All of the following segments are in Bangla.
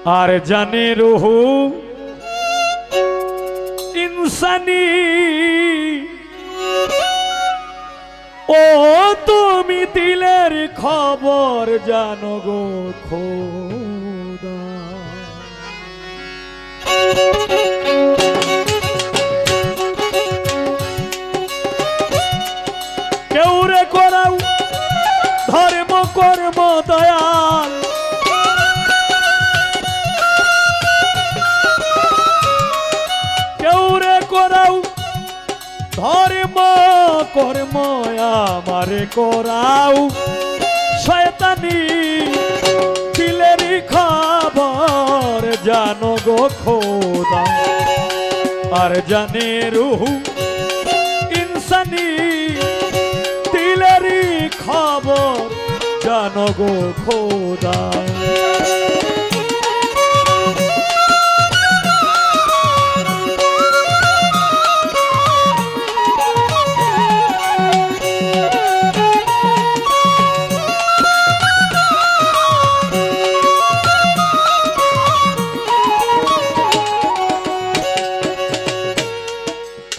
আর জানে রুহু ইনসানি ও তুমি দিলের খবর জানো গো খোদা। কেউ রে করাও ধর্ম কর্ম দয়াল, কেউ রে করাও ধর্ম কর্ম আমারে করাও শয়তানি দিলেরই খবর জানো গো খোদা। আর জানে রুহু ইনসানি দিলেরই খবর জানো গো খোদা।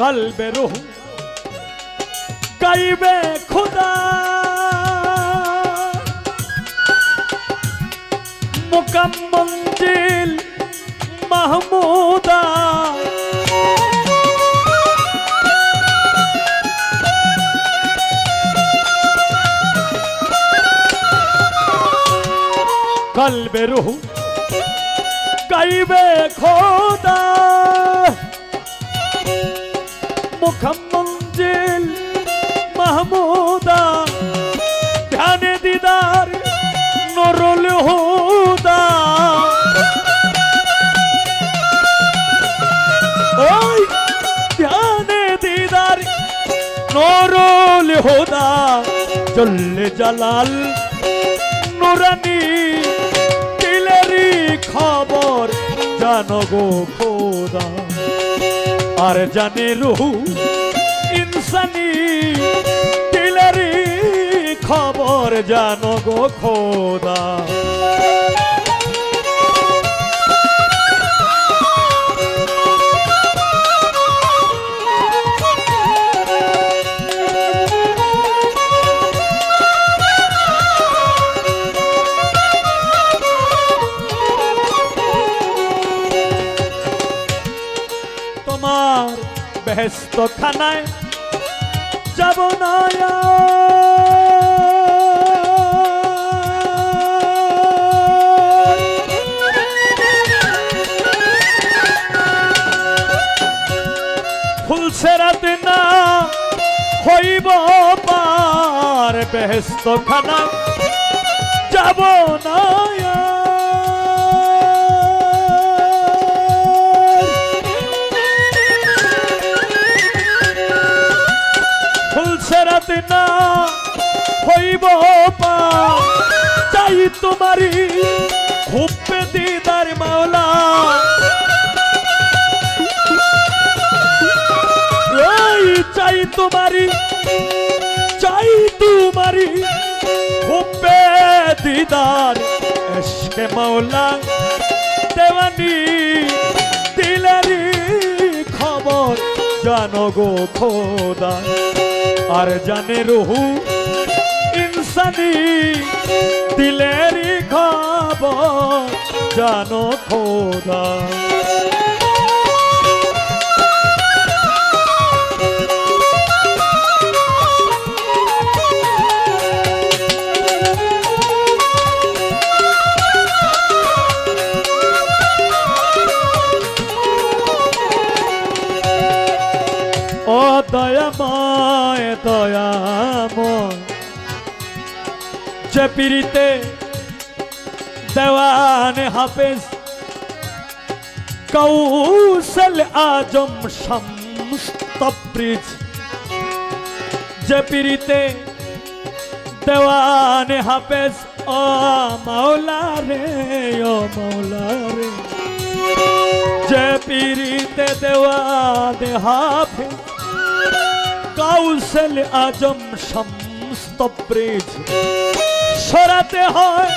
कल्बे रूह गाइबे खुदा मुकम मंजिल महमूदा। कल्बे रूह गाइबे खुदा मुखम मंजिल महमूदा। ध्यान दीदार नूरुल हुदा, ओय ध्यान दीदार नूरुल हुदा। जल्ले जलाल नूरानी दिलेरी खबर जानो गो खोदा। আর জানে রুহু ইনসানি দিলেরই খবর জানো গো খোদা। বেহেশত খানায় যাব না ফুলসেরাত না হইব পার। বেহেশত খানায় যাব না না হইব পা। চাই তোমারি খুব দিদার মাওলা, চাই তোমারি খুব দিদার ইশকে মাওলা। দেওয়ানি দিলেরই খবর জানো গো খোদা। আর জানে রুহু ইনসানি দিলেরই খবর জানো খোদা। ও দয়াময় দয়াময় যে পীরিতে দেওয়ানে হাফেজ কৌশল আজম শামস তবরিজ। যে পীরিতে দেওয়ানে হাফেজ ও মাওলা রে, ও মাওলা রে। যে পীরিতে দেওয়ানে হাফেজ কৌশল আজম শামস তবরিজ। সরাতে হয়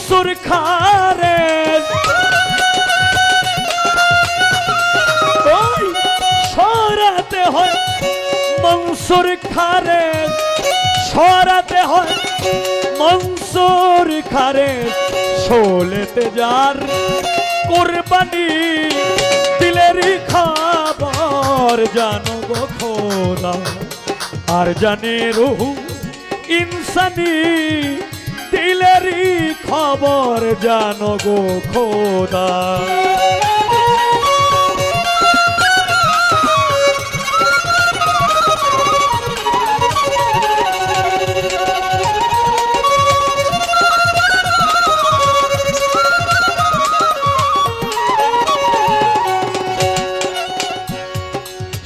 মনসুর খারে সরাতে হয় মনসুর খারে সরাতে হয় মনসুর খারে শোলেতে যার কুরবানি দিলেরই খবর জানো গো খোদা আর জানে রুহ ইনসানি দিলেরই খবর জানো গো খোদা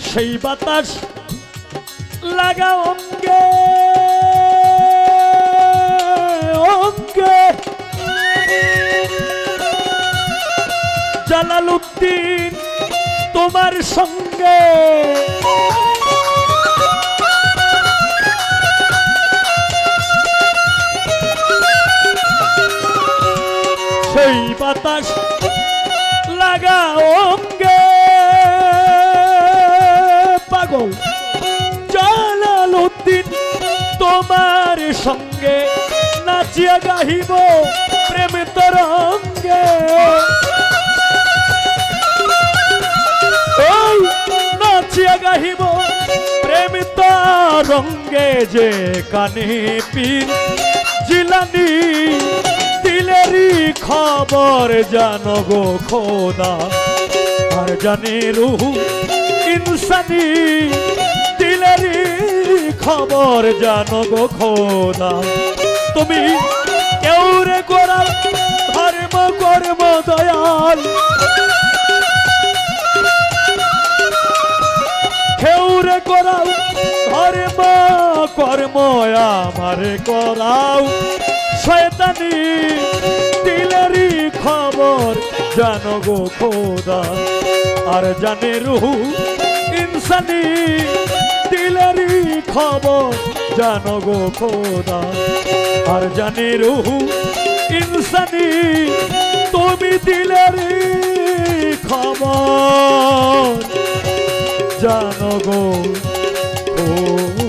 সেই বাতাস লাগা অঙ্গে অঙ্গে জালালউদ্দিন তোমার সঙ্গে সেই বাতাস লাগা অঙ্গে পাগল জালালউদ্দিন তোমার সঙ্গে নাচিয়া গাহিব প্রেম তরঙ্গে নাচিয়া গাহিব প্রেম তরঙ্গে যে কানে পীর জিলানি দিলেরই খবর জানো গো খোদা আর জানে রুহ ইনসানি দিলেরই খবর জানো গো খোদা তুমি কেউ রে গোড়াল ধর্ম কর্ম দয়াল কেউ রে গোড়াল ধর্ম কর্ম আমারে করাও শয়তানি দিলেরই খবর জানো গো খোদা আর জানে রুহ ইনসানি দিলেরই খবর জানো গো খোদা আর জানে রুহ ইনসানি তুমি দিলেরই খবর জানো গো খোদা।